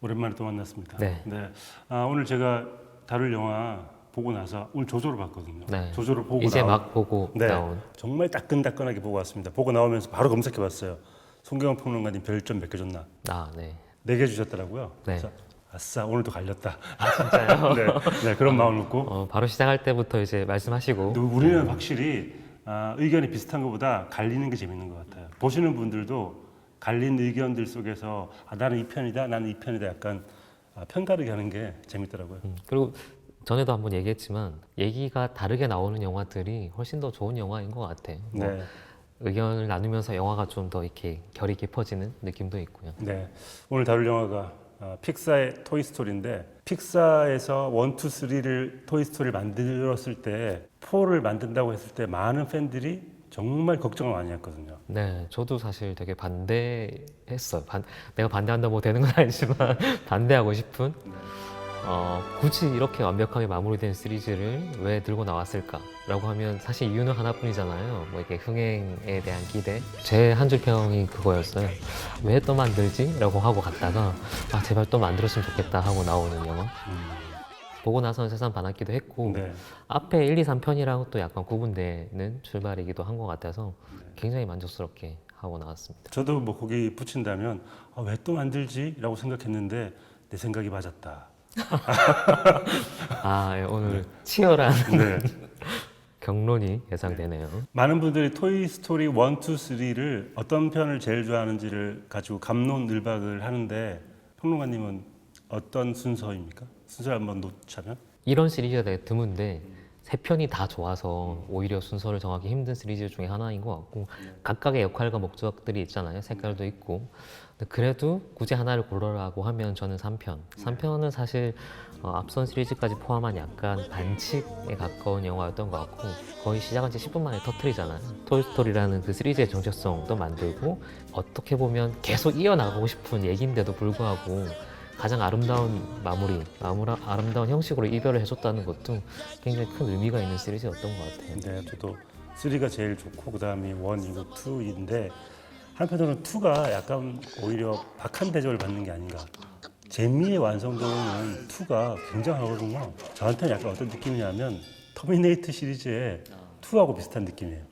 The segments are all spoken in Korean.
오랜만에 또 만났습니다. 네. 오늘 제가 다룰 영화 보고 나서 오늘 조조를 봤거든요. 네. 조조를 보고 이제 막 보고 나온. 정말 따끈따끈하게 보고 왔습니다. 보고 나오면서 바로 검색해봤어요. 송경원 평론가님 별점 몇 개 줬나? 네. 4개 주셨더라고요. 네. 그래서 아싸 오늘도 갈렸다. 진짜요? 네, 그런 마음을 먹고. 바로 시작할 때부터 이제 말씀하시고. 근데 우리는 확실히 의견이 비슷한 것보다 갈리는 게 재밌는 것 같아요. 보시는 분들도 갈린 의견들 속에서 나는 이 편이다, 나는 이 편이다 약간 편가르기 하는 게 재밌더라고요. 그리고 전에도 한번 얘기했지만 얘기가 다르게 나오는 영화들이 훨씬 더 좋은 영화인 것 같아요. 네. 의견을 나누면서 영화가 좀 더 이렇게 결이 깊어지는 느낌도 있고요. 네. 오늘 다룰 영화가 픽사의 토이스토리인데 픽사에서 1, 2, 3를 토이스토리를 만들었을 때 4를 만든다고 했을 때 많은 팬들이 정말 걱정을 많이 했거든요. 네, 저도 사실 되게 반대했어요. 내가 반대한다고 뭐 되는 건 아니지만 반대하고 싶은. 굳이 이렇게 완벽하게 마무리된 시리즈를 왜 들고 나왔을까라고 하면 사실 이유는 하나뿐이잖아요. 뭐 이게 흥행에 대한 기대. 제 한 줄 평이 그거였어요. 왜 또 만들지? 라고 하고 갔다가 제발 또 만들었으면 좋겠다 하고 나오는 영화. 보고 나서는 세상 반갑기도 했고 네. 앞에 1, 2, 3편이랑 또 약간 구분되는 출발이기도 한 것 같아서 굉장히 만족스럽게 하고 나왔습니다. 저도 뭐 거기 붙인다면 왜 또 만들지? 라고 생각했는데 내 생각이 맞았다. 예, 오늘 치열한 네. 격론이 예상되네요. 많은 분들이 토이스토리 1, 2, 3를 어떤 편을 제일 좋아하는지를 가지고 갑론을박을 하는데 평론가님은 어떤 순서입니까? 순서를 한번 놓자면? 이런 시리즈가 되게 드문데 세 편이 다 좋아서 오히려 순서를 정하기 힘든 시리즈 중에 하나인 것 같고 각각의 역할과 목적들이 있잖아요. 색깔도 있고. 근데 그래도 굳이 하나를 고르라고 하면 저는 3편. 3편은 사실 앞선 시리즈까지 포함한 약간 반칙에 가까운 영화였던 것 같고 거의 시작한 지 10분 만에 터트리잖아요. 토이스토리라는 그 시리즈의 정체성도 만들고 어떻게 보면 계속 이어나가고 싶은 얘기인데도 불구하고 가장 아름다운 아름다운 형식으로 이별을 해줬다는 것도 굉장히 큰 의미가 있는 시리즈였던 것 같아요. 네, 저도 3가 제일 좋고 그 다음이 1이고 2인데 한편으로는 2가 약간 오히려 박한 대접을 받는 게 아닌가. 재미의 완성도는 2가 굉장하거든요. 저한테는 약간 어떤 느낌이냐면 터미네이터 시리즈의 2하고 비슷한 느낌이에요.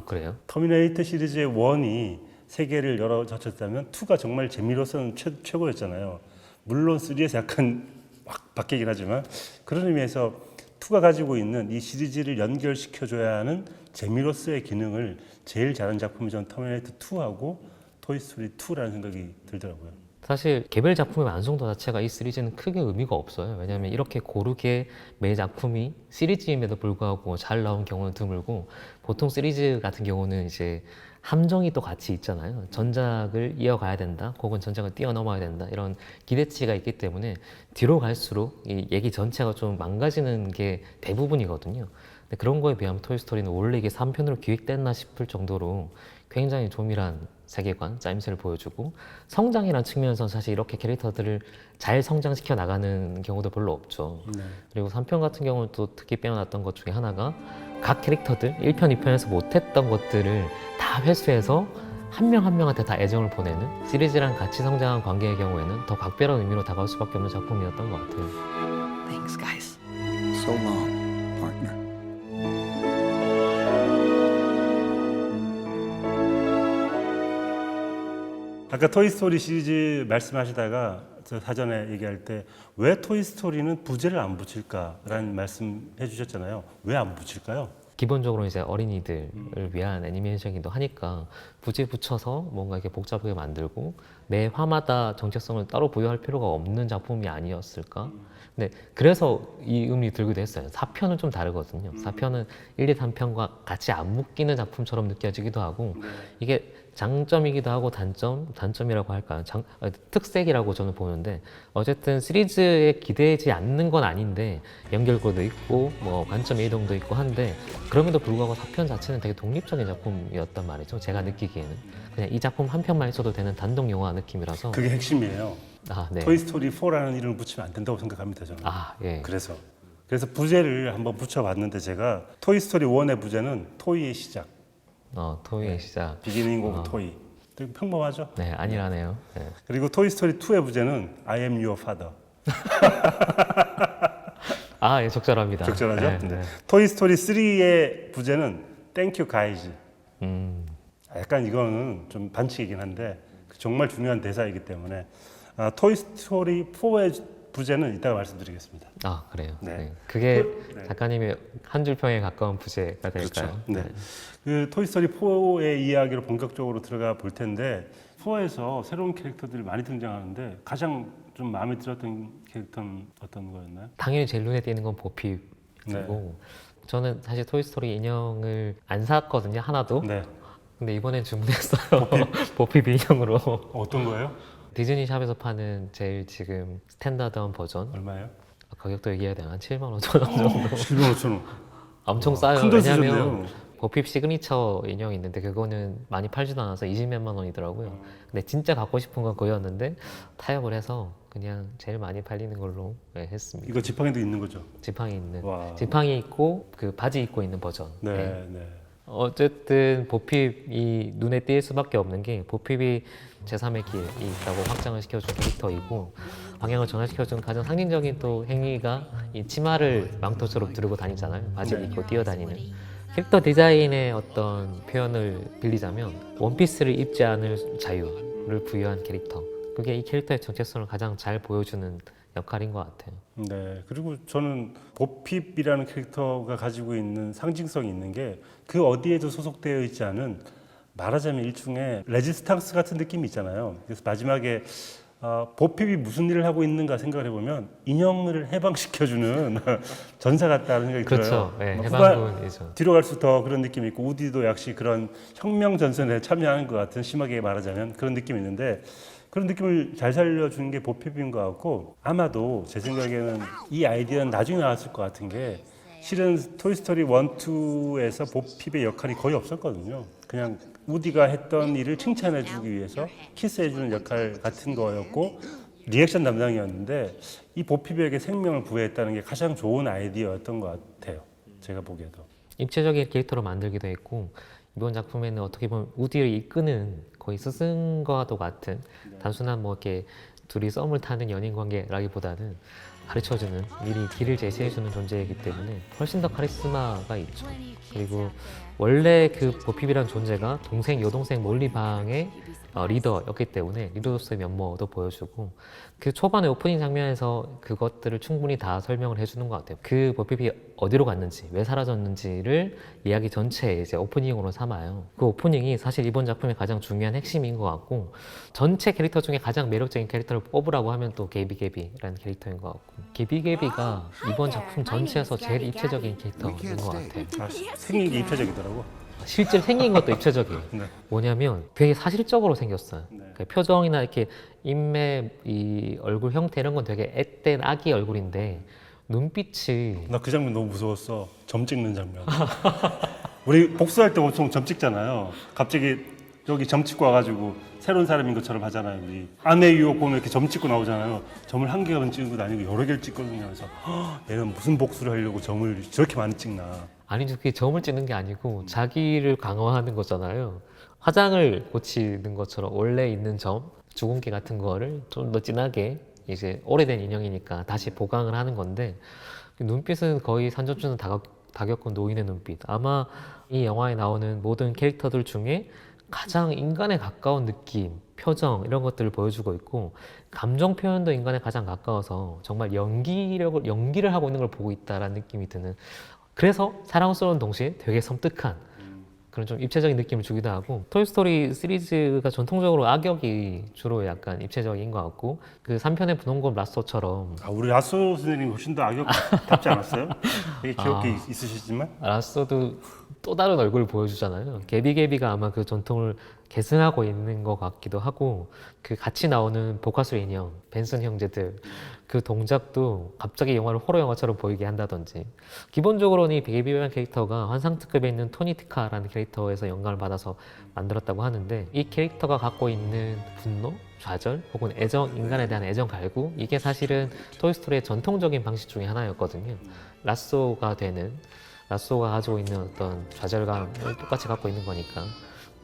그래요? 터미네이터 시리즈의 1이 세계를 열어 젖혔다면 2가 정말 재미로서는 최고였잖아요. 물론 3에서 약간 확 바뀌긴 하지만 그런 의미에서 2가 가지고 있는 이 시리즈를 연결시켜줘야 하는 재미로서의 기능을 제일 잘한 작품이 전 터미네이터 2하고 토이스토리 2라는 생각이 들더라고요. 사실 개별 작품의 완성도 자체가 이 시리즈는 크게 의미가 없어요. 왜냐하면 이렇게 고르게 매 작품이 시리즈임에도 불구하고 잘 나온 경우는 드물고 보통 시리즈 같은 경우는 이제 함정이 또 같이 있잖아요. 전작을 이어가야 된다, 혹은 전작을 뛰어넘어야 된다 이런 기대치가 있기 때문에 뒤로 갈수록 이 얘기 전체가 좀 망가지는 게 대부분이거든요. 근데 그런 거에 비하면 토이스토리는 원래 이게 3편으로 기획됐나 싶을 정도로 굉장히 조밀한 세계관, 짜임새를 보여주고 성장이라는 측면에서는 사실 이렇게 캐릭터들을 잘 성장시켜 나가는 경우도 별로 없죠. 네. 그리고 3편 같은 경우는 또 특히 빼어났던 것 중에 하나가 각 캐릭터들 1편, 2편에서 못했던 것들을 다 회수해서 한 명 한 명한테 다 애정을 보내는 시리즈랑 같이 성장한 관계의 경우에는 더 각별한 의미로 다가올 수밖에 없는 작품이었던 것 같아요. Thanks, guys. So long, partner. 아까 토이스토리 시리즈 말씀하시다가 저 사전에 얘기할 때 왜 토이스토리는 부제를 안 붙일까라는 말씀 해주셨잖아요. 왜 안 붙일까요? 기본적으로 이제 어린이들을 위한 애니메이션이기도 하니까 부제 붙여서 뭔가 이렇게 복잡하게 만들고 매 화마다 정체성을 따로 부여할 필요가 없는 작품이 아니었을까? 근데 그래서 이 의미 들기도 했어요. 4편은 좀 다르거든요. 4편은 1, 2, 3편과 같이 안 묶이는 작품처럼 느껴지기도 하고 이게 장점이기도 하고 단점이라고 할까요? 특색이라고 저는 보는데 어쨌든 시리즈에 기대지 않는 건 아닌데 연결고도 있고 뭐 관점 이동도 있고 한데 그럼에도 불구하고 4편 자체는 되게 독립적인 작품이었단 말이죠. 제가 느끼기에는 그냥 이 작품 한 편만 있어도 되는 단독 영화 느낌이라서 그게 핵심이에요. 네. 토이스토리 4라는 이름을 붙이면 안 된다고 생각합니다, 저는. 예. 그래서 부제를 한번 붙여봤는데 제가 토이스토리 1의 부제는 토이의 시작, 토이의 시작. 비기닝 오브 토이. 되게 평범하죠. 네, 아니라네요. 네. 그리고 토이스토리 2의 부제는 I am your father. 아, 예, 적절합니다. 적절하죠? 네, 네. 토이스토리 3의 부제는 Thank you guys. 약간 이거는 좀 반칙이긴 한데 정말 중요한 대사이기 때문에 토이스토리 4의 부제는 이따가 말씀드리겠습니다. 아, 그래요. 네. 네. 그게 네. 작가님의 한 줄 평에 가까운 부제가 될까요? 그렇죠. 네. 그 토이스토리 4의 이야기로 본격적으로 들어가 볼 텐데 4에서 새로운 캐릭터들이 많이 등장하는데 가장 좀 마음에 들었던 캐릭터는 어떤 거였나요? 당연히 제일 눈에 띄는 건 보피고 네. 저는 사실 토이스토리 인형을 안 샀거든요. 하나도. 네. 근데 이번엔 주문했어요. 보핍 인형으로. 어떤 거예요? 디즈니 샵에서 파는 제일 지금 스탠다드한 버전. 얼마예요? 가격도 얘기해야 되나? 한 7만 5천 원 정도. 7만 5천 원. 엄청 싸요. 큰돈 왜냐면 쓰셨네요. 보핍 시그니처 인형이 있는데 그거는 많이 팔지도 않아서 20몇만 원이더라고요. 근데 진짜 갖고 싶은 건 그거였는데 타협을 해서 그냥 제일 많이 팔리는 걸로 했습니다. 이거 지팡이도 있는 거죠? 지팡이 있는. 와. 지팡이 있고 그 바지 입고 있는 버전. 네, 네. 어쨌든 보핍이 눈에 띌 수밖에 없는 게 보핍이 제3의 길이 있다고 확장을 시켜준 캐릭터이고 방향을 전환시켜준 가장 상징적인 또 행위가 이 치마를 망토처럼 두르고 다니잖아요. 바지를 입고 뛰어다니는. 캐릭터 디자인의 어떤 표현을 빌리자면 원피스를 입지 않을 자유를 부여한 캐릭터. 그게 이 캐릭터의 정체성을 가장 잘 보여주는 역할인 것 같아요. 네. 그리고 저는 보핍이라는 캐릭터가 가지고 있는 상징성이 있는 게 그 어디에도 소속되어 있지 않은 말하자면 일종의 레지스탕스 같은 느낌이 있잖아요. 그래서 마지막에 보핍이 무슨 일을 하고 있는가 생각을 해보면 인형을 해방시켜주는 전사 같다는 생각이 들어요. 그렇죠. 네, 막 해방군이죠. 뒤로 갈수록 더 그런 느낌이 있고 우디도 역시 그런 혁명 전선에 참여하는 것 같은 심하게 말하자면 그런 느낌이 있는데 그런 느낌을 잘 살려주는 게 보핍인 것 같고 아마도 제 생각에는 이 아이디어는 나중에 나왔을 것 같은 게 실은 토이스토리 1, 2에서 보핍의 역할이 거의 없었거든요. 그냥 우디가 했던 일을 칭찬해주기 위해서 키스해주는 역할 같은 거였고 리액션 담당이었는데 이 보핍에게 생명을 부여했다는 게 가장 좋은 아이디어였던 것 같아요. 제가 보기에도. 입체적인 캐릭터로 만들기도 했고 이번 작품에는 어떻게 보면 우디를 이끄는 거의 스승과도 같은 단순한 뭐 이렇게 둘이 썸을 타는 연인 관계라기보다는 가르쳐주는 미리 길을 제시해주는 존재이기 때문에 훨씬 더 카리스마가 있죠. 그리고 원래 그 보핍이란 존재가 여동생 몰리방의 리더였기 때문에 리더로서의 면모도 보여주고 그 초반에 오프닝 장면에서 그것들을 충분히 다 설명을 해주는 것 같아요. 그 보핍이 어디로 갔는지 왜 사라졌는지를 이야기 전체에 이제 오프닝으로 삼아요. 그 오프닝이 사실 이번 작품의 가장 중요한 핵심인 것 같고 전체 캐릭터 중에 가장 매력적인 캐릭터를 뽑으라고 하면 또 게비게비라는 캐릭터인 것 같고 게비게비가 이번 작품 전체에서 제일 입체적인 캐릭터인 것 같아요. 생긴 게 입체적이더라고. 실제로 생긴 것도 입체적이에요. 네. 뭐냐면 되게 사실적으로 생겼어요. 네. 그 표정이나 이렇게 인매, 이 얼굴 형태 이런 건 되게 앳된 아기 얼굴인데 눈빛이 나 그 장면 너무 무서웠어. 점 찍는 장면. 우리 복수할 때 엄청 점 찍잖아요. 갑자기 저기 점 찍고 와가지고 새로운 사람인 것처럼 하잖아요. 우리 아내 유혹 보면 이렇게 점 찍고 나오잖아요. 점을 한 개만 찍은 것도 아니고 여러 개를 찍거든요. 그래서 얘는 무슨 복수를 하려고 점을 저렇게 많이 찍나. 아니죠. 그게 점을 찍는 게 아니고 자기를 강화하는 거잖아요. 화장을 고치는 것처럼 원래 있는 점, 주근깨 같은 거를 좀 더 진하게 이제 오래된 인형이니까 다시 보강을 하는 건데 눈빛은 거의 산전주는 다 겪은 노인의 눈빛. 아마 이 영화에 나오는 모든 캐릭터들 중에 가장 인간에 가까운 느낌, 표정 이런 것들을 보여주고 있고 감정 표현도 인간에 가장 가까워서 정말 연기를 하고 있는 걸 보고 있다라는 느낌이 드는 그래서 사랑스러운 동시에 되게 섬뜩한 그런 좀 입체적인 느낌을 주기도 하고 토이스토리 시리즈가 전통적으로 악역이 주로 약간 입체적인 것 같고 그 3편의 분홍곰 라쏘처럼 우리 라쏘 선생님 훨씬 더 악역답지 않았어요? 되게 귀엽게 있으시지만 라쏘도 또 다른 얼굴을 보여주잖아요. 게비게비가 아마 그 전통을 계승하고 있는 것 같기도 하고 그 같이 나오는 보카스 인형, 벤슨 형제들 그 동작도 갑자기 영화를 호러 영화처럼 보이게 한다든지 기본적으로는 이 게비라는 캐릭터가 환상특급에 있는 토니 티카라는 캐릭터에서 영감을 받아서 만들었다고 하는데 이 캐릭터가 갖고 있는 분노, 좌절 혹은 애정, 인간에 대한 애정 갈구 이게 사실은 토이스토리의 전통적인 방식 중에 하나였거든요. 라쏘가 가지고 있는 어떤 좌절감을 똑같이 갖고 있는 거니까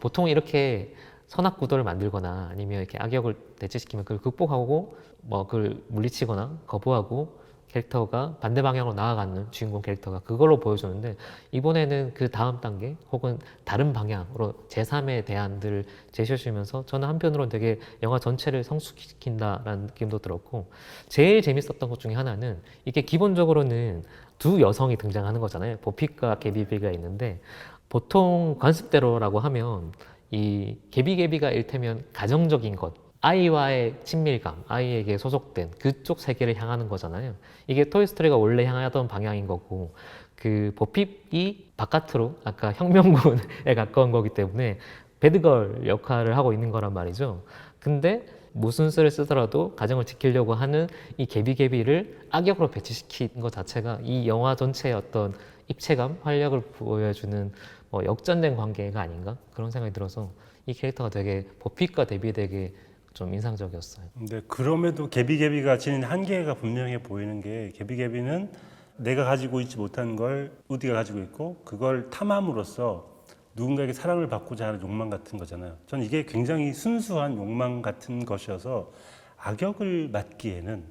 보통 이렇게 선악 구도를 만들거나 아니면 이렇게 악역을 대체시키면 그걸 극복하고 뭐 그걸 물리치거나 거부하고 캐릭터가 반대 방향으로 나아가는 주인공 캐릭터가 그걸로 보여주는데 이번에는 그 다음 단계 혹은 다른 방향으로 제3의 대안들을 제시해주면서 저는 한편으로는 되게 영화 전체를 성숙시킨다라는 느낌도 들었고 제일 재밌었던 것 중에 하나는 이게 기본적으로는 두 여성이 등장하는 거잖아요. 보픽과 게비게비가 있는데 보통 관습대로라고 하면 이 게비게비가 일테면 가정적인 것 아이와의 친밀감, 아이에게 소속된 그쪽 세계를 향하는 거잖아요. 이게 토이스토리가 원래 향하던 방향인 거고 그 보핍이 바깥으로 아까 혁명군에 가까운 거기 때문에 배드걸 역할을 하고 있는 거란 말이죠. 근데 무슨 수를 쓰더라도 가정을 지키려고 하는 이 게비게비를 악역으로 배치시킨 것 자체가 이 영화 전체의 어떤 입체감, 활력을 보여주는 뭐 역전된 관계가 아닌가 그런 생각이 들어서 이 캐릭터가 되게 보핍과 대비되게 좀 인상적이었어요. 근데 그럼에도 게비게비가 지닌 한계가 분명해 보이는 게 게비게비는 내가 가지고 있지 못한 걸 우디가 가지고 있고 그걸 탐함으로써 누군가에게 사랑을 받고자 하는 욕망 같은 거잖아요. 저는 이게 굉장히 순수한 욕망 같은 것이어서 악역을 맡기에는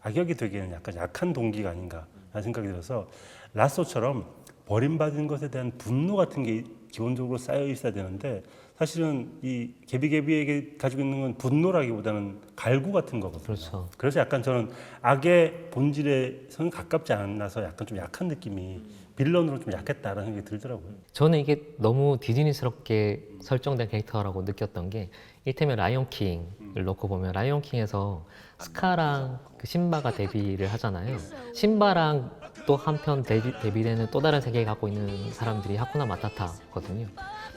악역이 되기에는 약간 약한 동기가 아닌가 라는 생각이 들어서 라쏘처럼 버림받은 것에 대한 분노 같은 게 기본적으로 쌓여 있어야 되는데 사실은 이 게비게비에게 가지고 있는 건 분노라기보다는 갈구 같은 거거든요. 그렇죠. 그래서 약간 저는 악의 본질에서는 가깝지 않아서 약간 좀 약한 느낌이 빌런으로 좀 약했다라는 생각이 들더라고요. 저는 이게 너무 디즈니스럽게 설정된 캐릭터라고 느꼈던 게 이를테면 라이온킹을 놓고 보면 라이온킹에서 스카랑 그 심바가 데뷔를 하잖아요. 심바랑 또 한편 데뷔되는 또 다른 세계를 갖고 있는 사람들이 하쿠나 마타타거든요.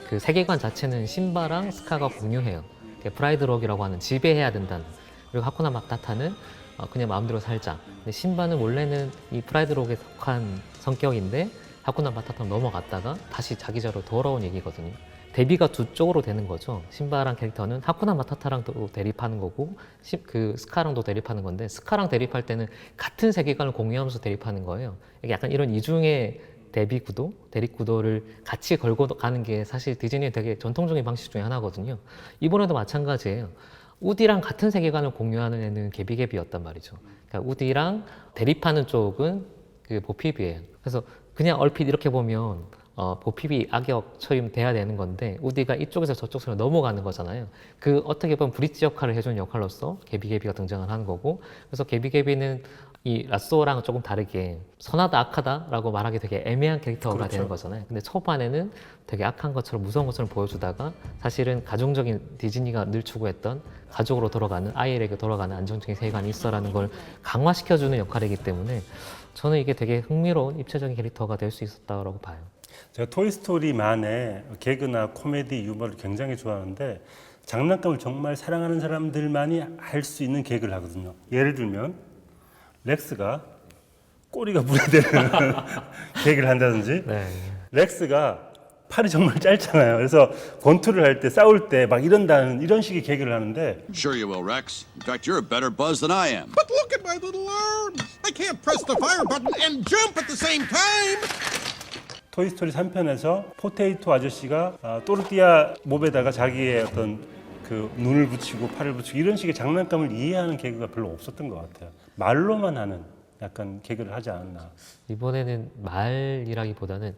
그 세계관 자체는 심바랑 스카가 공유해요. 프라이드 록이라고 하는 지배해야 된다는. 그리고 하쿠나 마타타는 그냥 마음대로 살자. 근데 심바는 원래는 이 프라이드 록에 속한 성격인데 하쿠나 마타타로 넘어갔다가 다시 자기 자로 돌아온 얘기거든요. 대비가 두 쪽으로 되는 거죠. 심바랑 캐릭터는 하쿠나 마타타랑도 대립하는 거고 그 스카랑도 대립하는 건데 스카랑 대립할 때는 같은 세계관을 공유하면서 대립하는 거예요. 이게 약간 이런 이중의 대비 구도, 대립 구도를 같이 걸고 가는 게 사실 디즈니의 되게 전통적인 방식 중에 하나거든요. 이번에도 마찬가지예요. 우디랑 같은 세계관을 공유하는 애는 게비게비였단 말이죠. 그러니까 우디랑 대립하는 쪽은 그 보핍이에요. 그래서 그냥 얼핏 이렇게 보면 보핍이 악역 처임돼야 되는 건데 우디가 이쪽에서 저쪽으로 넘어가는 거잖아요. 그 어떻게 보면 브릿지 역할을 해주는 역할로서 게비게비가 등장을 하는 거고 그래서 게비게비는 이 라쏘랑 조금 다르게 선하다 악하다라고 말하기 되게 애매한 캐릭터가 그렇죠. 되는 거잖아요. 근데 초반에는 되게 악한 것처럼 무서운 것처럼 보여주다가 사실은 가정적인 디즈니가 늘 추구했던 가족으로 돌아가는 아이에게 돌아가는 안정적인 세계관이 있어라는 걸 강화시켜주는 역할이기 때문에 저는 이게 되게 흥미로운 입체적인 캐릭터가 될 수 있었다고 봐요. 제가 토이스토리만의 개그나 코미디 유머를 굉장히 좋아하는데 장난감을 정말 사랑하는 사람들만이 할 수 있는 개그를 하거든요. 예를 들면 렉스가 꼬리가 물에 대는 개그를 한다든지 네. 렉스가 팔이 정말 짧잖아요. 그래서 권투를 할 때 싸울 때 막 이런다는 이런 식의 개그를 하는데 Sure you will, Rex. In fact, you're a better buzz than I am. But look at my little arms! I can't press the fire button and jump at the same time! 토이스토리 3편에서 포테이토 아저씨가 또르띠아 몹에다가 자기의 어떤 그 눈을 붙이고 팔을 붙이고 이런 식의 장난감을 이해하는 개그가 별로 없었던 것 같아요. 말로만 하는 약간 개그를 하지 않았나. 이번에는 말이라기보다는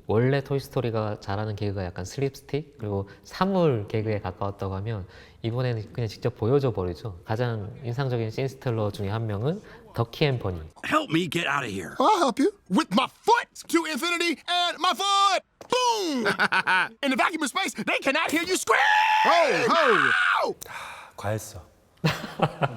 원래 토이스토리가 잘하는 개그가 약간 슬립스틱 그리고 사물 개그에 가까웠다고 하면 이번에는 그냥 직접 보여줘 버리죠. 가장 인상적인 씬스텔러 중에 한 명은 더키 앤 버니. Help me get out of here. I'll help you. With my foot to infinity and my foot! Boom! In the vacuum of space, they cannot hear you scream! Ho, ho! 과했어.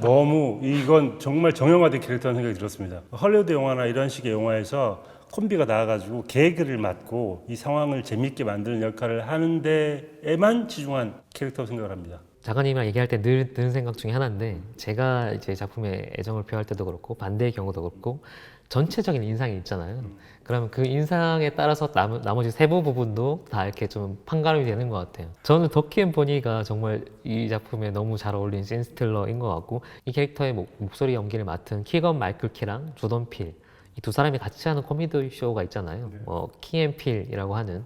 너무 이건 정말 정형화된 캐릭터라는 생각이 들었습니다. 헐리우드 영화나 이런 식의 영화에서 콤비가 나와가지고 개그를 맡고 이 상황을 재밌게 만드는 역할을 하는 데에만 치중한 캐릭터라고 생각을 합니다. 작가님이랑 얘기할 때 늘 드는 생각 중에 하나인데 제가 이제 작품에 애정을 표할 때도 그렇고 반대의 경우도 그렇고 전체적인 인상이 있잖아요. 그러면 그 인상에 따라서 나머지 세부 부분도 다 이렇게 좀 판가름이 되는 것 같아요. 저는 더키 앤 버니가 정말 이 작품에 너무 잘 어울리는 씬스틸러인 것 같고 이 캐릭터의 목소리 연기를 맡은 키건 마이클 키랑 조던 필 이 두 사람이 같이 하는 코미디 쇼가 있잖아요. 키앤필이라고 하는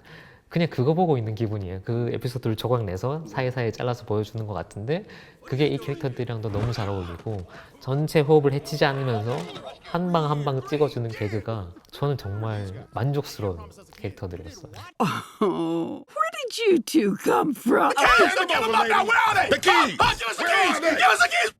그냥 그거 보고 있는 기분이에요. 그 에피소드를 조각내서 사이사이에 잘라서 보여주는 것 같은데 그게 이 캐릭터들이랑도 너무 잘 어울리고 전체 호흡을 해치지 않으면서 한 방 한 방 찍어주는 개그가 저는 정말 만족스러운 캐릭터들이었어요. Oh, where did you two come from? Give them up now. Where are they? The keys. Give us the keys. Give us the keys.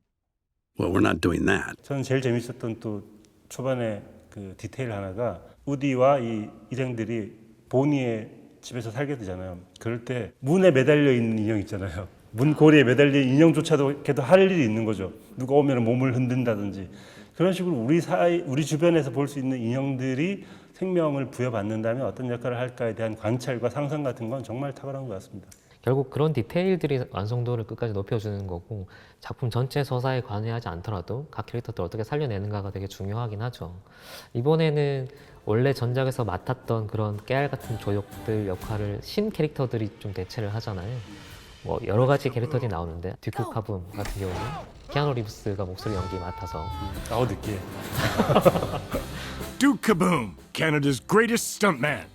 Well, we're not doing that. 저는 제일 재밌었던 또 초반에 그 디테일 하나가 우디와 이 일행들이 보니의 집에서 살게 되잖아요. 그럴 때 문에 매달려 있는 인형 있잖아요. 문고리에 매달린 인형조차도 걔도 할 일이 있는 거죠. 누가 오면 몸을 흔든다든지 그런 식으로 우리 주변에서 볼 수 있는 인형들이 생명을 부여받는다면 어떤 역할을 할까에 대한 관찰과 상상 같은 건 정말 탁월한 것 같습니다. 결국 그런 디테일들이 완성도를 끝까지 높여주는 거고 작품 전체 서사에 관여하지 않더라도 각 캐릭터들 어떻게 살려내는가가 되게 중요하긴 하죠. 이번에는 원래 전작에서 맡았던 그런 깨알 같은 조력들 역할을 신 캐릭터들이 좀 대체를 하잖아요. 뭐 여러 가지 캐릭터들이 나오는데 듀크 카붐 같은 경우는 키아누 리브스가 목소리 연기 맡아서 느끼해. Duke Kaboom, Canada's greatest stuntman.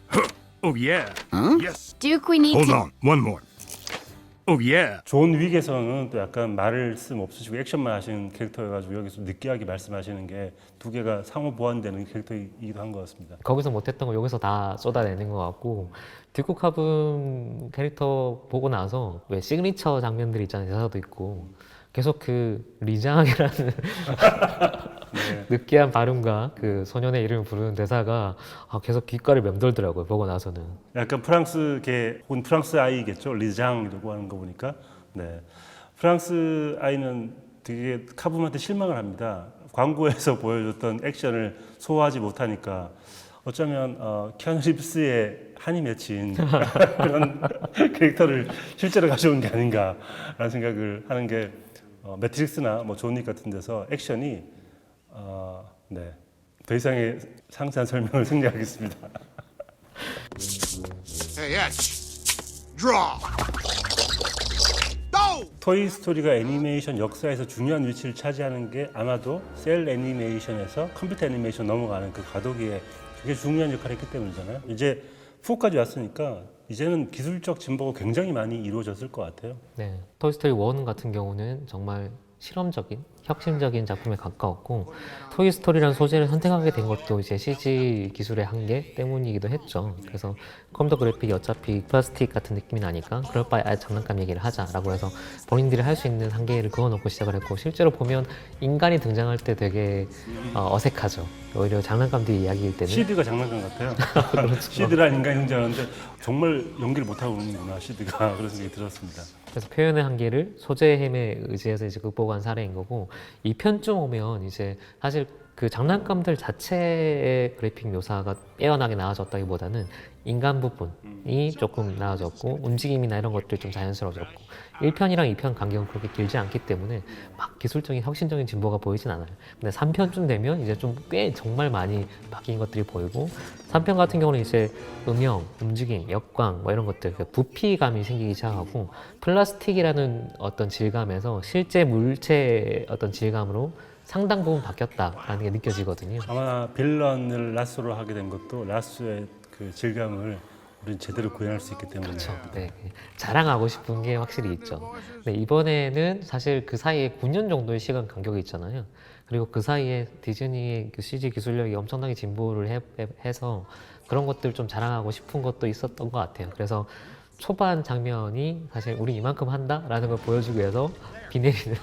Oh yeah. Yes. Duke, we need Hold to. on. One more. Oh yeah. 존 윅에서는 또 약간 말씀 없으시고 액션만 하시는 캐릭터여가지고 여기서 느끼하게 말씀하시는 게 두 개가 상호 보완되는 캐릭터이기도 한 것 같습니다. 거기서 못했던 거 여기서 다 쏟아내는 것 같고 듀크 카붐 캐릭터 보고 나서 왜 시그니처 장면들 있잖아요. 대사도 있고 계속 그 리장이라는 느끼한 발음과 그 소년의 이름을 부르는 대사가 계속 귓가를 맴돌더라고요. 보고 나서는. 약간 프랑스계 혹은 프랑스 아이겠죠. 리장이라고 하는 거 보니까. 네. 프랑스 아이는 되게 카붐한테 실망을 합니다. 광고에서 보여줬던 액션을 소화하지 못하니까 어쩌면 키아누 리브스의 한이 맺힌 그런 캐릭터를 실제로 가져온 게 아닌가라는 생각을 하는 게 매트릭스나 뭐 존 윅 같은 데서 액션이 네. 더 이상의 상세한 설명을 생략하겠습니다. Hey, Etch. Draw. Go. 토이 스토리가 애니메이션 역사에서 중요한 위치를 차지하는 게 아마도 셀 애니메이션에서 컴퓨터 애니메이션 넘어가는 그 과도기에 되게 중요한 역할을 했기 때문이잖아요. 이제 4까지 왔으니까 이제는 기술적 진보가 굉장히 많이 이루어졌을 것 같아요. 네. 토이스토리 1 같은 경우는 정말 실험적인, 혁신적인 작품에 가까웠고 토이스토리라는 소재를 선택하게 된 것도 이제 CG 기술의 한계 때문이기도 했죠. 그래서 컴퓨터 그래픽이 어차피 플라스틱 같은 느낌이 나니까 그럴 바에 아예 장난감 얘기를 하자라고 해서 본인들이 할 수 있는 한계를 그어놓고 시작을 했고 실제로 보면 인간이 등장할 때 되게 어색하죠. 오히려 장난감들이 이야기일 때는 시드가 장난감 같아요. 그렇죠. 시드란 인간이 등장하는데 정말 연기를 못하고 있는구나 시드가 그런 생각이 들었습니다. 그래서 표현의 한계를 소재의 힘에 의지해서 이제 극복한 사례인 거고 이 편쯤 오면 이제 사실 그 장난감들 자체의 그래픽 묘사가 빼어나게 나아졌다기보다는 인간 부분이 조금 나아졌고 움직임이나 이런 것들이 좀 자연스러워졌고 1편이랑 2편 간격은 그렇게 길지 않기 때문에 막 기술적인 혁신적인 진보가 보이진 않아요. 근데 3편쯤 되면 이제 좀 꽤 정말 많이 바뀐 것들이 보이고 3편 같은 경우는 이제 음영, 움직임, 역광 뭐 이런 것들 부피감이 생기기 시작하고 플라스틱이라는 어떤 질감에서 실제 물체의 어떤 질감으로 상당 부분 바뀌었다라는 게 느껴지거든요. 아마 빌런을 라스로 하게 된 것도 라스의 그 질감을 우리는 제대로 구현할 수 있기 때문에 그렇죠. 네. 자랑하고 싶은 게 확실히 있죠. 네, 이번에는 사실 그 사이에 9년 정도의 시간 간격이 있잖아요. 그리고 그 사이에 디즈니의 그 CG 기술력이 엄청나게 진보를 해서 그런 것들 좀 자랑하고 싶은 것도 있었던 것 같아요. 그래서 초반 장면이 사실 우리 이만큼 한다라는 걸 보여주기 위해서 비 내리는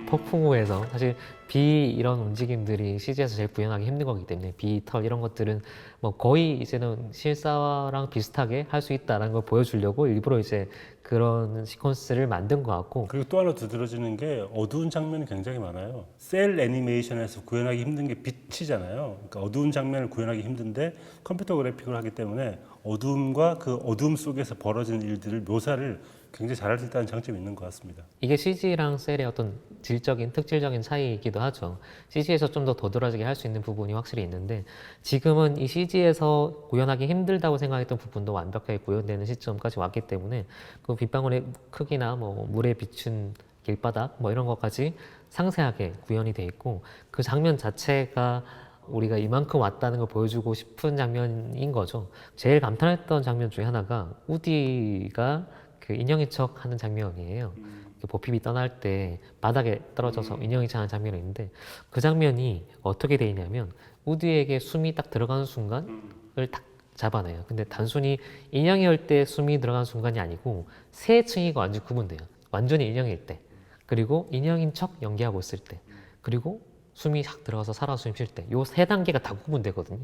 폭풍우에서 사실 비 이런 움직임들이 CG에서 제일 구현하기 힘든 거기 때문에 비, 털 이런 것들은 뭐 거의 이제는 실사랑 비슷하게 할 수 있다는 걸 보여주려고 일부러 이제 그런 시퀀스를 만든 것 같고 그리고 또 하나 두드러지는 게 어두운 장면이 굉장히 많아요. 셀 애니메이션에서 구현하기 힘든 게 빛이잖아요. 그러니까 어두운 장면을 구현하기 힘든데 컴퓨터 그래픽을 하기 때문에 어두움과 그 어두움 속에서 벌어지는 일들을 묘사를 굉장히 잘할 수 있다는 장점이 있는 것 같습니다. 이게 CG랑 셀의 어떤 질적인 특질적인 차이이기도 하죠. CG에서 좀 더 도드라지게 할 수 있는 부분이 확실히 있는데 지금은 이 CG에서 구현하기 힘들다고 생각했던 부분도 완벽하게 구현되는 시점까지 왔기 때문에 그 빗방울의 크기나 뭐 물에 비춘 길바닥 뭐 이런 것까지 상세하게 구현이 돼 있고 그 장면 자체가 우리가 이만큼 왔다는 걸 보여주고 싶은 장면인 거죠. 제일 감탄했던 장면 중에 하나가 우디가 그 인형인 척 하는 장면이에요. 그 보핍이 떠날 때 바닥에 떨어져서 인형인 척 하는 장면이 있는데 그 장면이 어떻게 돼 있냐면 우디에게 숨이 딱 들어가는 순간을 딱 잡아내요. 근데 단순히 인형이 올 때 숨이 들어가는 순간이 아니고 세 층이가 완전히 구분돼요. 완전히 인형일 때, 그리고 인형인 척 연기하고 있을 때, 그리고 숨이 싹 들어가서 살아 숨 쉴 때, 요 세 단계가 다 구분되거든요.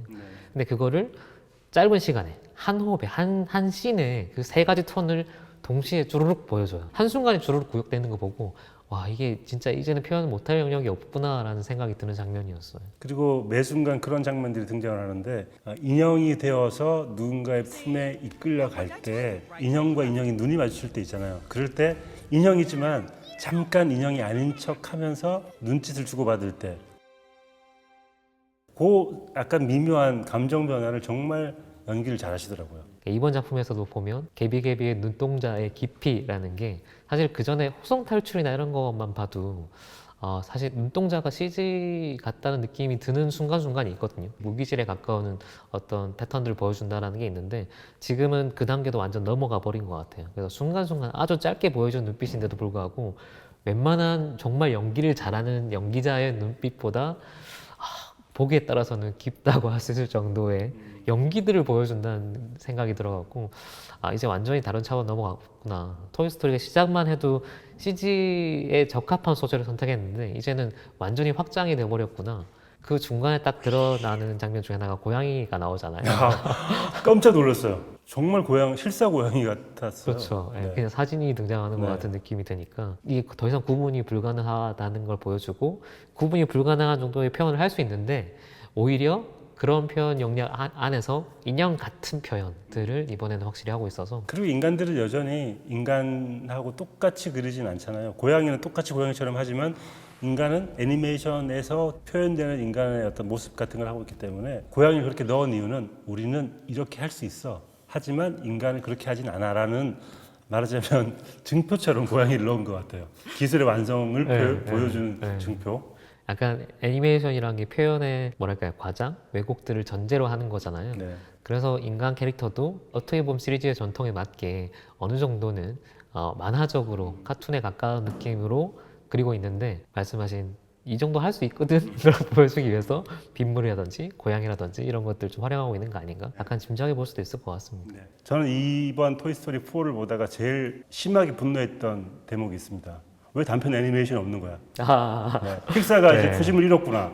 근데 그거를 짧은 시간에 한 호흡에 한 씬에 그 세 가지 톤을 동시에 주르륵 보여줘요. 한순간에 주르륵 구역되는 거 보고 와, 이게 진짜 이제는 표현 못할 영역이 없구나라는 생각이 드는 장면이었어요. 그리고 매 순간 그런 장면들이 등장을 하는데 인형이 되어서 누군가의 품에 이끌려 갈 때 인형과 인형이 눈이 마주칠 때 있잖아요. 그럴 때 인형이지만 잠깐 인형이 아닌 척하면서 눈짓을 주고받을 때 그 약간 미묘한 감정 변화를 정말 연기를 잘하시더라고요. 이번 작품에서도 보면 개비개비의 눈동자의 깊이라는 게 사실 그 전에 호성 탈출이나 이런 것만 봐도 사실 눈동자가 CG 같다는 느낌이 드는 순간순간이 있거든요. 무기질에 가까운 어떤 패턴들을 보여준다는 게 있는데 지금은 그 단계도 완전 넘어가 버린 것 같아요. 그래서 순간순간 아주 짧게 보여준 눈빛인데도 불구하고 웬만한 정말 연기를 잘하는 연기자의 눈빛보다 보기에 따라서는 깊다고 할 수 있을 정도의 연기들을 보여준다는 생각이 들어갖고 이제 완전히 다른 차원 넘어갔구나. 토이스토리가 시작만 해도 CG에 적합한 소재를 선택했는데 이제는 완전히 확장이 돼버렸구나. 그 중간에 딱 드러나는 장면 중에 하나가 고양이가 나오잖아요. 깜짝 놀랐어요. 정말 실사 고양이 같았어요. 그렇죠. 네. 그냥 사진이 등장하는 것 네. 같은 느낌이 드니까 이게 더 이상 구분이 불가능하다는 걸 보여주고 구분이 불가능한 정도의 표현을 할 수 있는데 오히려 그런 표현 영역 안에서 인형 같은 표현들을 이번에는 확실히 하고 있어서 그리고 인간들은 여전히 인간하고 똑같이 그리진 않잖아요. 고양이는 똑같이 고양이처럼 하지만 인간은 애니메이션에서 표현되는 인간의 어떤 모습 같은 걸 하고 있기 때문에 고양이를 그렇게 넣은 이유는 우리는 이렇게 할 수 있어. 하지만 인간은 그렇게 하진 않아라는 말하자면 증표처럼 고양이를 넣은 것 같아요. 기술의 완성을 보여주는 증표. 약간 애니메이션이라는 게 표현의 뭐랄까요 과장, 왜곡들을 전제로 하는 거잖아요. 네. 그래서 인간 캐릭터도 어떻게 보면 시리즈의 전통에 맞게 어느 정도는 만화적으로 카툰에 가까운 느낌으로 그리고 있는데 말씀하신 이 정도 할 수 있거든 라고 보여주기 위해서 빗물이라든지 고양이라든지 이런 것들 좀 활용하고 있는 거 아닌가? 약간 짐작해 볼 수도 있을 것 같습니다. 네. 저는 이번 토이스토리 4를 보다가 제일 심하게 분노했던 대목이 있습니다. 왜 단편 애니메이션이 없는 거야? 네. 픽사가 이제 표심을 잃었구나.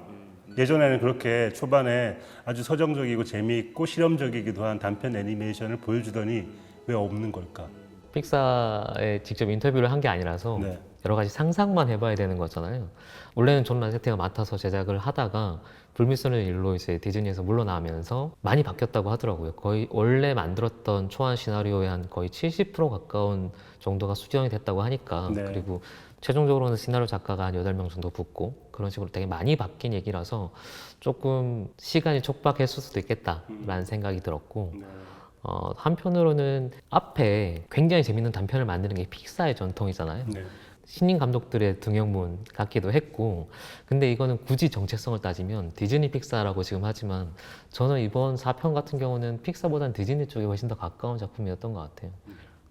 예전에는 그렇게 초반에 아주 서정적이고 재미있고 실험적이기도 한 단편 애니메이션을 보여주더니 왜 없는 걸까? 픽사에 직접 인터뷰를 한 게 아니라서 네. 여러 가지 상상만 해봐야 되는 거잖아요. 원래는 존 라세테가 맡아서 제작을 하다가 불미스러운 일로 이제 디즈니에서 물러나면서 많이 바뀌었다고 하더라고요. 거의 원래 만들었던 초안 시나리오의 한 거의 70% 가까운 정도가 수정이 됐다고 하니까 네. 그리고 최종적으로는 시나리오 작가가 한 8명 정도 붙고 그런 식으로 되게 많이 바뀐 얘기라서 조금 시간이 촉박했을 수도 있겠다라는 생각이 들었고 한편으로는 앞에 굉장히 재밌는 단편을 만드는 게 픽사의 전통이잖아요. 네. 신인 감독들의 등용문 같기도 했고 근데 이거는 굳이 정체성을 따지면 디즈니 픽사라고 지금 하지만 저는 이번 4편 같은 경우는 픽사보다는 디즈니 쪽에 훨씬 더 가까운 작품이었던 것 같아요.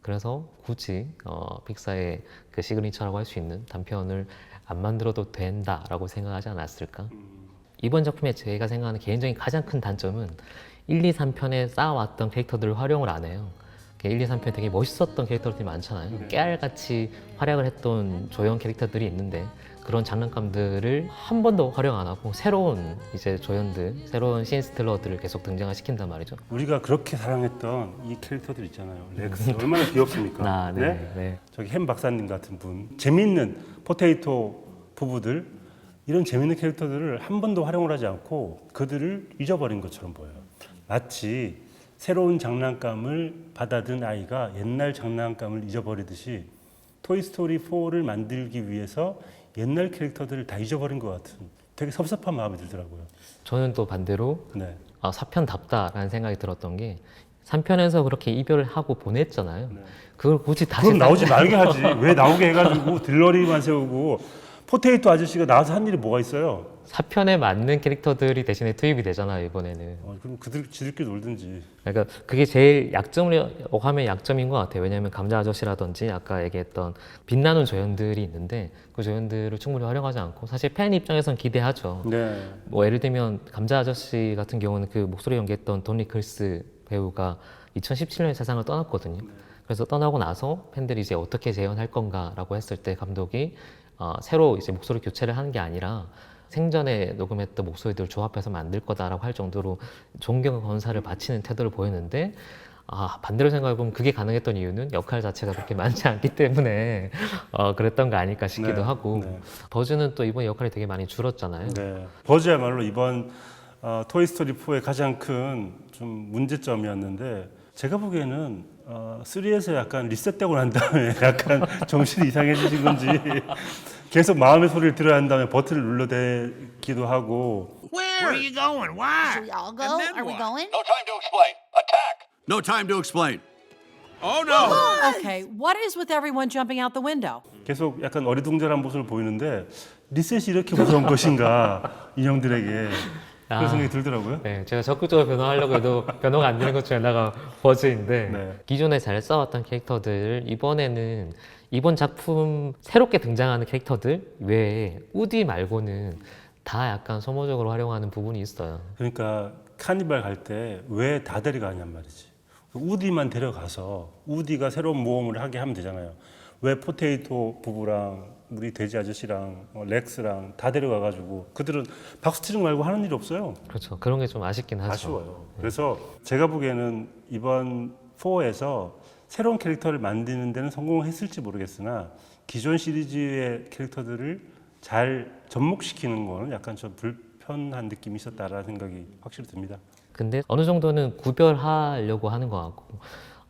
그래서 굳이 픽사의 그 시그니처라고 할 수 있는 단편을 안 만들어도 된다라고 생각하지 않았을까? 이번 작품에 제가 생각하는 개인적인 가장 큰 단점은 1, 2, 3편에 쌓아왔던 캐릭터들을 활용을 안 해요. 1, 2, 3편 되게 멋있었던 캐릭터들이 많잖아요. 깨알같이 활약을 했던 조연 캐릭터들이 있는데 그런 장난감들을 한 번도 활용 안 하고 새로운 이제 조연들, 새로운 신스틸러들을 계속 등장을 시킨단 말이죠. 우리가 그렇게 사랑했던 이 캐릭터들 있잖아요. 렉스 얼마나 귀엽습니까? 네. 저기 햄 박사님 같은 분, 재밌는 포테이토 부부들 이런 재밌는 캐릭터들을 한 번도 활용을 하지 않고 그들을 잊어버린 것처럼 보여요. 마치 새로운 장난감을 받아든 아이가 옛날 장난감을 잊어버리듯이 토이스토리 4를 만들기 위해서 옛날 캐릭터들을 다 잊어버린 것 같은 되게 섭섭한 마음이 들더라고요. 저는 또 반대로 네. 4편답다라는 생각이 들었던 게 3편에서 그렇게 이별을 하고 보냈잖아요. 그걸 굳이 다시 그럼 나오지 말게 하지. 왜 나오게 해가지고 들러리만 세우고 포테이토 아저씨가 나와서 한 일이 뭐가 있어요? 사편에 맞는 캐릭터들이 대신에 투입이 되잖아요, 이번에는. 그럼 지들끼리 놀든지. 그러니까 그게 제일 약점이라고 하면 약점인 것 같아요. 왜냐하면 감자 아저씨라든지 아까 얘기했던 빛나는 조연들이 있는데 그 조연들을 충분히 활용하지 않고 사실 팬 입장에선 기대하죠. 네. 뭐 예를 들면 감자 아저씨 같은 경우는 그 목소리 연기했던 돈 니클스 배우가 2017년에 세상을 떠났거든요. 그래서 떠나고 나서 팬들이 이제 어떻게 재현할 건가라고 했을 때 감독이 새로 이제 목소리 교체를 하는 게 아니라 생전에 녹음했던 목소리들을 조합해서 만들 거다라고 할 정도로 존경 건사를 바치는 태도를 보였는데 반대로 생각해보면 그게 가능했던 이유는 역할 자체가 그렇게 많지 않기 때문에 그랬던 거 아닐까 싶기도 네, 하고 네. 버즈는 또 이번 역할이 되게 많이 줄었잖아요. 네. 버즈야말로 이번 토이스토리 4의 가장 큰 좀 문제점이었는데 제가 보기에는 3에서 약간 리셋되고 난 다음에 약간 정신이 이상해지신 건지 계속 마음의 소리를 들어야 한 다음에 버튼을 눌러대기도 하고 Where are you going? Why? Should we all go? And then Are we what? going? No time to explain. Attack! No time to explain. Oh no! Okay, what is with everyone jumping out the window? 계속 약간 어리둥절한 모습을 보이는데 리셋이 이렇게 무서운 것인가 인형들에게 그런 생각이 들더라고요. 네, 제가 적극적으로 변화하려고 해도 변화가 안 되는 것 중에 하나가 버즈인데 네. 기존에 잘 싸웠던 캐릭터들 이번에는 이번 작품 새롭게 등장하는 캐릭터들 외에 우디 말고는 다 약간 소모적으로 활용하는 부분이 있어요. 그러니까 카니발 갈 때 왜 다 데려가냔 말이지. 우디만 데려가서 우디가 새로운 모험을 하게 하면 되잖아요. 왜 포테이토 부부랑 우리 돼지 아저씨랑 렉스랑 다 데려가가지고 그들은 박수 치는 거 말고 하는 일이 없어요. 그렇죠. 그런 게 좀 아쉽긴 하죠. 아쉬워요. 그래서 제가 보기에는 이번 4에서 새로운 캐릭터를 만드는 데는 성공했을지 모르겠으나 기존 시리즈의 캐릭터들을 잘 접목시키는 거는 약간 좀 불편한 느낌이 있었다라는 생각이 확실히 듭니다. 근데 어느 정도는 구별하려고 하는 것 같고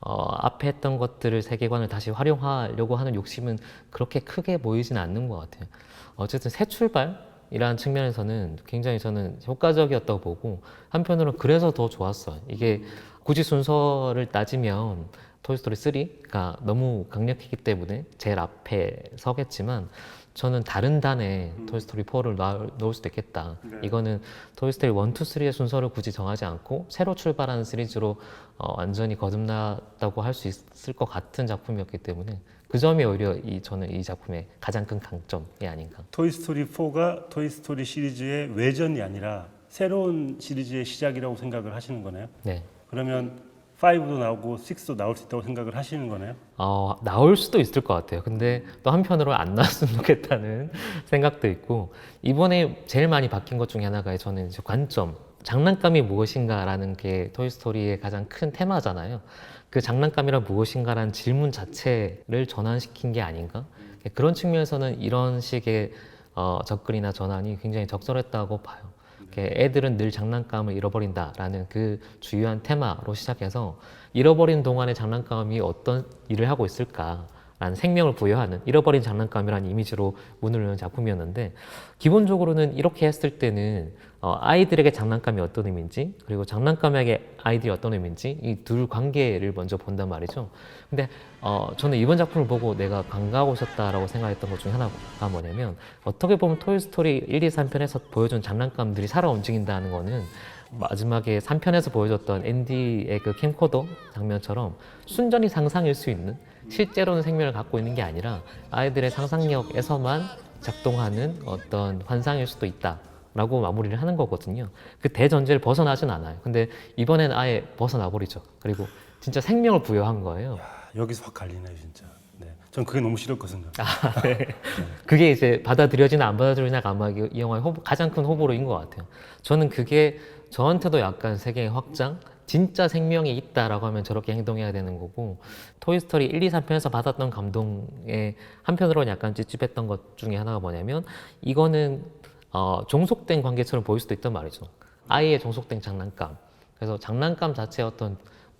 앞에 했던 것들을 세계관을 다시 활용하려고 하는 욕심은 그렇게 크게 보이진 않는 것 같아요. 어쨌든 새 출발이라는 측면에서는 굉장히 저는 효과적이었다고 보고 한편으로는 그래서 더 좋았어요. 이게 굳이 순서를 따지면 토이스토리 3가 너무 강력했기 때문에 제일 앞에 서겠지만 저는 다른 단에 토이스토리 4를 넣을 수도 있겠다. 이거는 토이스토리 1, 2, 3의 순서를 굳이 정하지 않고 새로 출발하는 시리즈로 완전히 거듭났다고 할 수 있을 것 같은 작품이었기 때문에 그 점이 오히려 저는 이 작품의 가장 큰 강점이 아닌가. 토이스토리 4가 토이스토리 시리즈의 외전이 아니라 새로운 시리즈의 시작이라고 생각을 하시는 거네요. 네. 그러면 5도 나오고 6도 나올 수 있다고 생각을 하시는 거네요. 나올 수도 있을 것 같아요. 근데 또 한편으로 안 나왔으면 좋겠다는 생각도 있고 이번에 제일 많이 바뀐 것 중에 하나가 저는 이제 관점, 장난감이 무엇인가라는 게 토이스토리의 가장 큰 테마잖아요. 그 장난감이란 무엇인가라는 질문 자체를 전환시킨 게 아닌가? 그런 측면에서는 이런 식의 접근이나 전환이 굉장히 적절했다고 봐요. 애들은 늘 장난감을 잃어버린다라는 그 주요한 테마로 시작해서 잃어버린 동안의 장난감이 어떤 일을 하고 있을까라는 생명을 부여하는 잃어버린 장난감이라는 이미지로 문을 여는 작품이었는데 기본적으로는 이렇게 했을 때는 아이들에게 장난감이 어떤 의미인지 그리고 장난감에게 아이들이 어떤 의미인지 이 둘 관계를 먼저 본단 말이죠. 근데 저는 이번 작품을 보고 내가 반가워 있었다라고 생각했던 것 중에 하나가 뭐냐면 어떻게 보면 토이스토리 1, 2, 3편에서 보여준 장난감들이 살아 움직인다는 거는 마지막에 3편에서 보여줬던 앤디의 그 캠코더 장면처럼 순전히 상상일 수 있는 실제로는 생명을 갖고 있는 게 아니라 아이들의 상상력에서만 작동하는 어떤 환상일 수도 있다 라고 마무리를 하는 거거든요. 그 대전제를 벗어나진 않아요. 근데 이번엔 아예 벗어나 버리죠. 그리고 진짜 생명을 부여한 거예요. 여기서 확 갈리네요, 진짜. 네. 전 그게 너무 싫었거든요. 네. 그게 이제 받아들여지나 안 받아들여지나가 아마 이 영화의 가장 큰 호불호인 것 같아요. 저는 그게 저한테도 약간 세계의 확장, 진짜 생명이 있다라고 하면 저렇게 행동해야 되는 거고 토이스토리 1, 2, 3편에서 받았던 감동에 한편으로는 약간 찝찝했던 것 중에 하나가 뭐냐면 이거는 종속된 관계처럼 보일 수도 있단 말이죠. 아이의 종속된 장난감. 그래서 장난감 자체의 어떤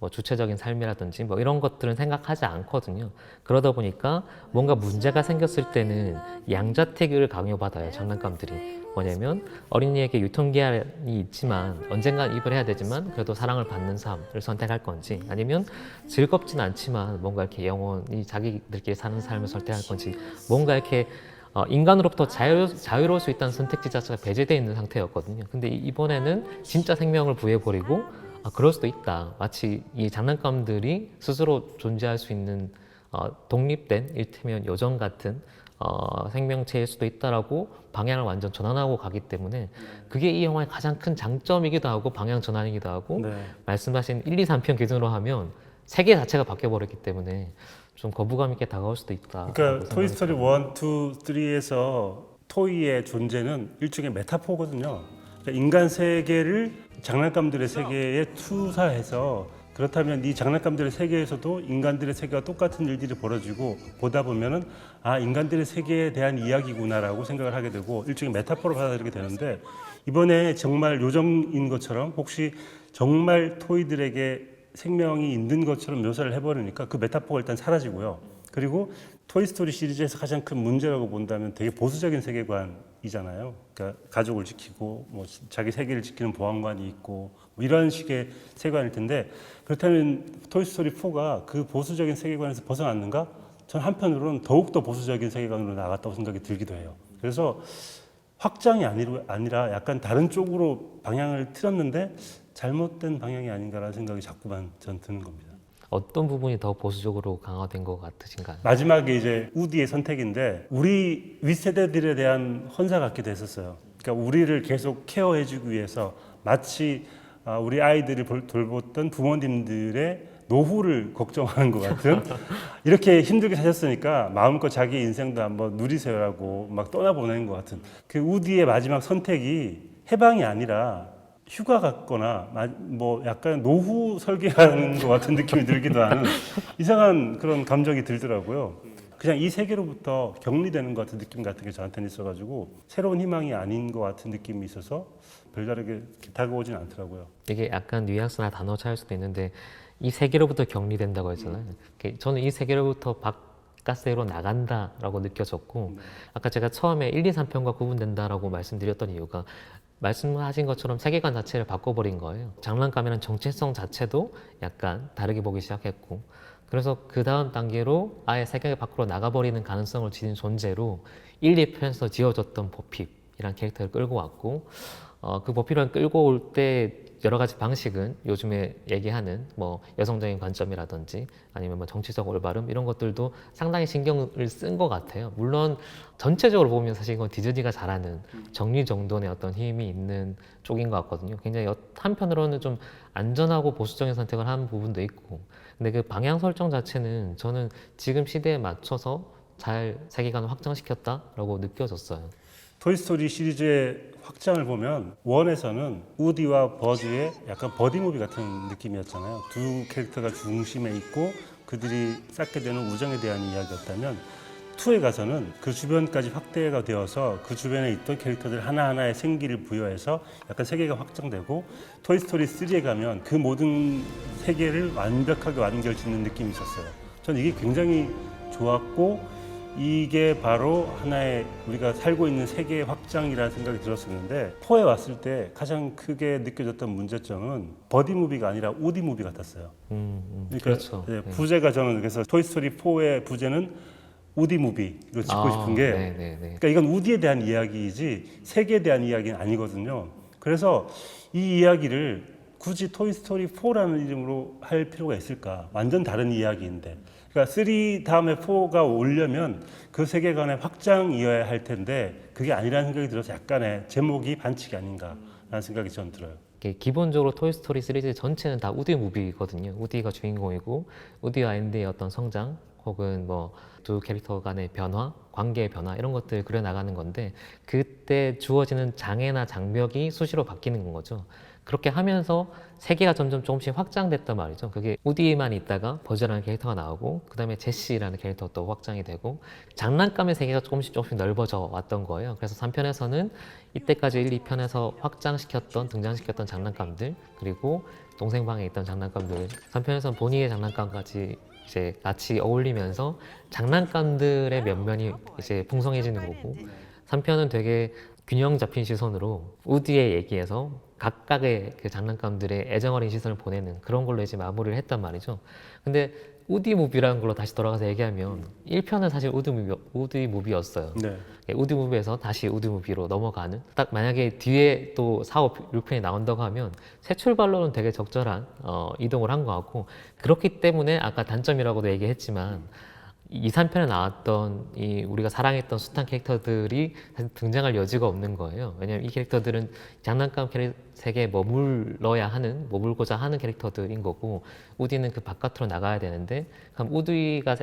주체적인 삶이라든지 이런 것들은 생각하지 않거든요. 그러다 보니까 뭔가 문제가 생겼을 때는 양자택일을 강요받아요. 장난감들이. 뭐냐면 어린이에게 유통기한이 있지만 언젠간 입을 해야 되지만 그래도 사랑을 받는 삶을 선택할 건지 아니면 즐겁진 않지만 뭔가 이렇게 영원히 자기들끼리 사는 삶을 선택할 건지 뭔가 이렇게 인간으로부터 자유로울 수 있다는 선택지 자체가 배제되어 있는 상태였거든요. 근데 이번에는 진짜 생명을 부여해버리고 그럴 수도 있다. 마치 이 장난감들이 스스로 존재할 수 있는 독립된 일테면 요정 같은 생명체일 수도 있다라고 방향을 완전 전환하고 가기 때문에 그게 이 영화의 가장 큰 장점이기도 하고 방향 전환이기도 하고 네. 말씀하신 1, 2, 3편 기준으로 하면 세계 자체가 바뀌어버렸기 때문에 좀 거부감 있게 다가올 수도 있다. 그러니까 토이스토리 1, 2, 3에서 토이의 존재는 일종의 메타포거든요. 그러니까 인간 세계를 장난감들의 세계에 투사해서 그렇다면 이 장난감들의 세계에서도 인간들의 세계와 똑같은 일들이 벌어지고 보다 보면은 인간들의 세계에 대한 이야기구나라고 생각을 하게 되고 일종의 메타포로 받아들이게 되는데 이번에 정말 요정인 것처럼 혹시 정말 토이들에게 생명이 있는 것처럼 묘사를 해버리니까 그 메타포가 일단 사라지고요. 그리고 토이스토리 시리즈에서 가장 큰 문제라고 본다면 되게 보수적인 세계관이잖아요. 그러니까 가족을 지키고 뭐 자기 세계를 지키는 보안관이 있고 뭐 이런 식의 세계관일 텐데 그렇다면 토이스토리 4가 그 보수적인 세계관에서 벗어났는가? 전 한편으로는 더욱더 보수적인 세계관으로 나갔다고 생각이 들기도 해요. 그래서 확장이 아니라 약간 다른 쪽으로 방향을 틀었는데 잘못된 방향이 아닌가라는 생각이 자꾸만 전 드는 겁니다. 어떤 부분이 더 보수적으로 강화된 것 같으신가요? 마지막에 이제 우디의 선택인데 우리 윗세대들에 대한 헌사 같기도 했었어요. 그러니까 우리를 계속 케어해주기 위해서 마치 우리 아이들을 돌봤던 부모님들의 노후를 걱정하는 것 같은 이렇게 힘들게 사셨으니까 마음껏 자기 인생도 한번 누리세요라고 막 떠나보내는 것 같은 그 우디의 마지막 선택이 해방이 아니라 휴가 갔거나 뭐 약간 노후 설계하는 것 같은 느낌이 들기도 하는 이상한 그런 감정이 들더라고요. 그냥 이 세계로부터 격리되는 것 같은 느낌 같은 게 저한테는 있어가지고 새로운 희망이 아닌 것 같은 느낌이 있어서 별다르게 다가오진 않더라고요. 이게 약간 뉘앙스나 단어 차일 수도 있는데 이 세계로부터 격리된다고 했잖아요. 저는 이 세계로부터 바깥세계로 나간다라고 느껴졌고 아까 제가 처음에 1, 2, 3편과 구분된다라고 말씀드렸던 이유가 말씀하신 것처럼 세계관 자체를 바꿔버린 거예요. 장난감이라는 정체성 자체도 약간 다르게 보기 시작했고 그래서 그 다음 단계로 아예 세계 밖으로 나가버리는 가능성을 지닌 존재로 1, 2편에서 지어졌던 버핍이라는 캐릭터를 끌고 왔고 그 버핍을 끌고 올 때 여러 가지 방식은 요즘에 얘기하는 뭐 여성적인 관점이라든지 아니면 뭐 정치적 올바름 이런 것들도 상당히 신경을 쓴 것 같아요. 물론 전체적으로 보면 사실 이건 디즈니가 잘하는 정리정돈의 어떤 힘이 있는 쪽인 것 같거든요. 굉장히 한편으로는 좀 안전하고 보수적인 선택을 한 부분도 있고 근데 그 방향 설정 자체는 저는 지금 시대에 맞춰서 잘 세계관을 확장시켰다라고 느껴졌어요. 토이스토리 시리즈의 확장을 보면 원에서는 우디와 버즈의 약간 버디무비 같은 느낌이었잖아요. 두 캐릭터가 중심에 있고 그들이 쌓게 되는 우정에 대한 이야기였다면 2에 가서는 그 주변까지 확대가 되어서 그 주변에 있던 캐릭터들 하나하나의 생기를 부여해서 약간 세계가 확장되고 토이스토리 3에 가면 그 모든 세계를 완벽하게 완결짓는 느낌이 있었어요. 저는 이게 굉장히 좋았고 이게 바로 하나의 우리가 살고 있는 세계의 확장이라는 생각이 들었었는데 4에 왔을 때 가장 크게 느껴졌던 문제점은 버디무비가 아니라 우디무비 같았어요. 그러니까 그렇죠. 네, 부제가 저는 그래서 토이스토리 4의 부제는 우디무비로 짓고 싶은 게 그러니까 이건 우디에 대한 이야기이지 세계에 대한 이야기는 아니거든요. 그래서 이 이야기를 굳이 토이스토리 4라는 이름으로 할 필요가 있을까? 완전 다른 이야기인데 그러니까 3 다음에 4가 오려면 그 세계관의 확장이어야 할 텐데 그게 아니라는 생각이 들어서 약간의 제목이 반칙이 아닌가라는 생각이 전 들어요. 기본적으로 토이스토리 시리즈 전체는 다 우디 무비거든요. 우디가 주인공이고 우디와 앤디의 어떤 성장 혹은 뭐 두 캐릭터 간의 변화, 관계의 변화 이런 것들 그려나가는 건데 그때 주어지는 장애나 장벽이 수시로 바뀌는 거죠. 그렇게 하면서 세계가 점점 조금씩 확장됐단 말이죠. 그게 우디만 있다가 버즈라는 캐릭터가 나오고 그 다음에 제시라는 캐릭터가 또 확장이 되고 장난감의 세계가 조금씩 넓어져 왔던 거예요. 그래서 3편에서는 이때까지 1, 2편에서 확장시켰던 등장시켰던 장난감들 그리고 동생 방에 있던 장난감들 3편에서는 보니의 장난감까지 이제 같이 어울리면서 장난감들의 면면이 이제 풍성해지는 거고 3편은 되게 균형 잡힌 시선으로 우디의 얘기에서 각각의 그 장난감들의 애정어린 시선을 보내는 그런 걸로 이제 마무리를 했단 말이죠. 근데 우디 무비라는 걸로 다시 돌아가서 얘기하면 1편은 사실 우디 무비였어요. 네. 우디 무비에서 다시 우디 무비로 넘어가는, 딱 만약에 뒤에 또 4, 5, 6편이 나온다고 하면 새 출발로는 되게 적절한 이동을 한 것 같고, 그렇기 때문에 아까 단점이라고도 얘기했지만 2, 3편에 나왔던 이 우리가 사랑했던 숱한 캐릭터들이 사실 등장할 여지가 없는 거예요. 왜냐하면 이 캐릭터들은 장난감 세계에 머물고자 하는 캐릭터들인 거고, 우디는 그 바깥으로 나가야 되는데, 그럼 우디가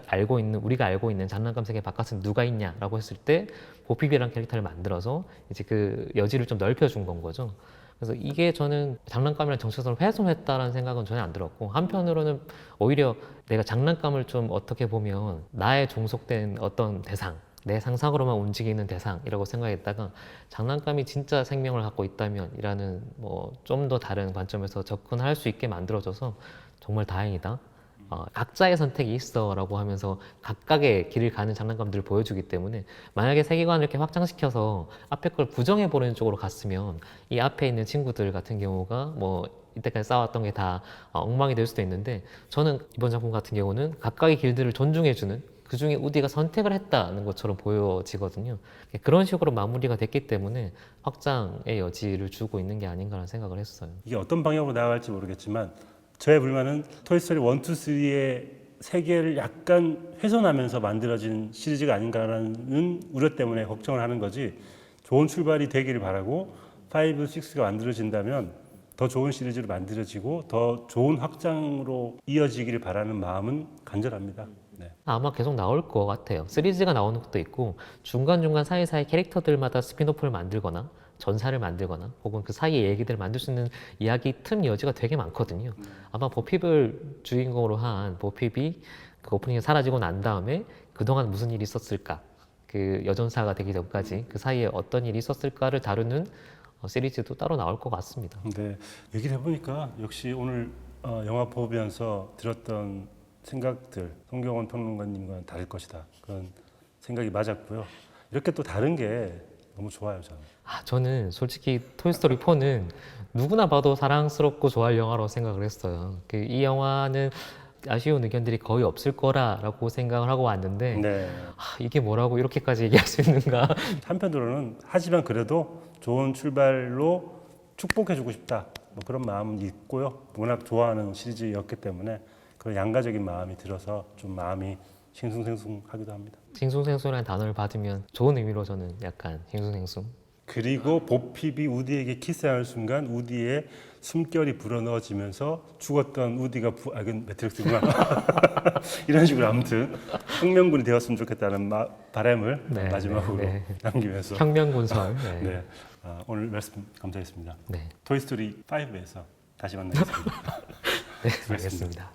우리가 알고 있는 장난감 세계 바깥은 누가 있냐라고 했을 때 보피비라는 캐릭터를 만들어서 이제 그 여지를 좀 넓혀준 건 거죠. 그래서 이게 저는 장난감이랑 정체성을 훼손했다라는 생각은 전혀 안 들었고, 한편으로는 오히려 내가 장난감을 좀 어떻게 보면 나의 종속된 어떤 대상, 내 상상으로만 움직이는 대상이라고 생각했다가 장난감이 진짜 생명을 갖고 있다면 이라는 뭐 좀 더 다른 관점에서 접근할 수 있게 만들어져서 정말 다행이다. 각자의 선택이 있어 라고 하면서 각각의 길을 가는 장난감들을 보여주기 때문에, 만약에 세계관을 이렇게 확장시켜서 앞에 걸 부정해버리는 쪽으로 갔으면 이 앞에 있는 친구들 같은 경우가 뭐 이때까지 쌓아왔던 게 다 엉망이 될 수도 있는데, 저는 이번 작품 같은 경우는 각각의 길들을 존중해주는, 그 중에 우디가 선택을 했다는 것처럼 보여지거든요. 그런 식으로 마무리가 됐기 때문에 확장의 여지를 주고 있는 게 아닌가라는 생각을 했어요. 이게 어떤 방향으로 나아갈지 모르겠지만 저의 불만은 토이스토리 1, 2, 3의 세계를 약간 훼손하면서 만들어진 시리즈가 아닌가라는 우려 때문에 걱정을 하는 거지, 좋은 출발이 되기를 바라고 5, 6가 만들어진다면 더 좋은 시리즈로 만들어지고 더 좋은 확장으로 이어지기를 바라는 마음은 간절합니다. 네. 아마 계속 나올 것 같아요. 시리즈가 나오는 것도 있고, 중간중간 사이사이 캐릭터들마다 스피노프를 만들거나 전사를 만들거나 혹은 그 사이에 얘기들을 만들 수 있는 이야기 틈 여지가 되게 많거든요. 아마 보핍을 주인공으로 한 보핍이 그 오프닝에 사라지고 난 다음에 그동안 무슨 일이 있었을까, 그 여전사가 되기 전까지 그 사이에 어떤 일이 있었을까를 다루는 시리즈도 따로 나올 것 같습니다. 네, 얘기를 해보니까 역시 오늘 영화 보면서 들었던 생각들, 송경원 평론가님과는 다를 것이다, 그런 생각이 맞았고요. 이렇게 또 다른 게 너무 좋아요, 저는. 저는 솔직히 토이스토리 4는 누구나 봐도 사랑스럽고 좋아할 영화라고 생각을 했어요. 이 영화는 아쉬운 의견들이 거의 없을 거라고 생각을 하고 왔는데, 네. 이게 뭐라고 이렇게까지 얘기할 수 있는가. 한편으로는 하지만 그래도 좋은 출발로 축복해주고 싶다, 뭐 그런 마음은 있고요. 워낙 좋아하는 시리즈였기 때문에 그런 양가적인 마음이 들어서 좀 마음이 싱숭생숭하기도 합니다. 싱숭생숭이라는 단어를 받으면 좋은 의미로 저는 약간 싱숭생숭. 그리고 보핍이 우디에게 키스하는 순간 우디의 숨결이 불어넣어지면서 죽었던 우디가 이건 매트릭스구나. 이런 식으로 아무튼 혁명군이 되었으면 좋겠다는 바람을 네, 마지막으로 네. 남기면서 혁명군설. 네. 오늘 말씀 감사했습니다. 네. 토이스토리 5에서 다시 만나겠습니다. 네, 알겠습니다.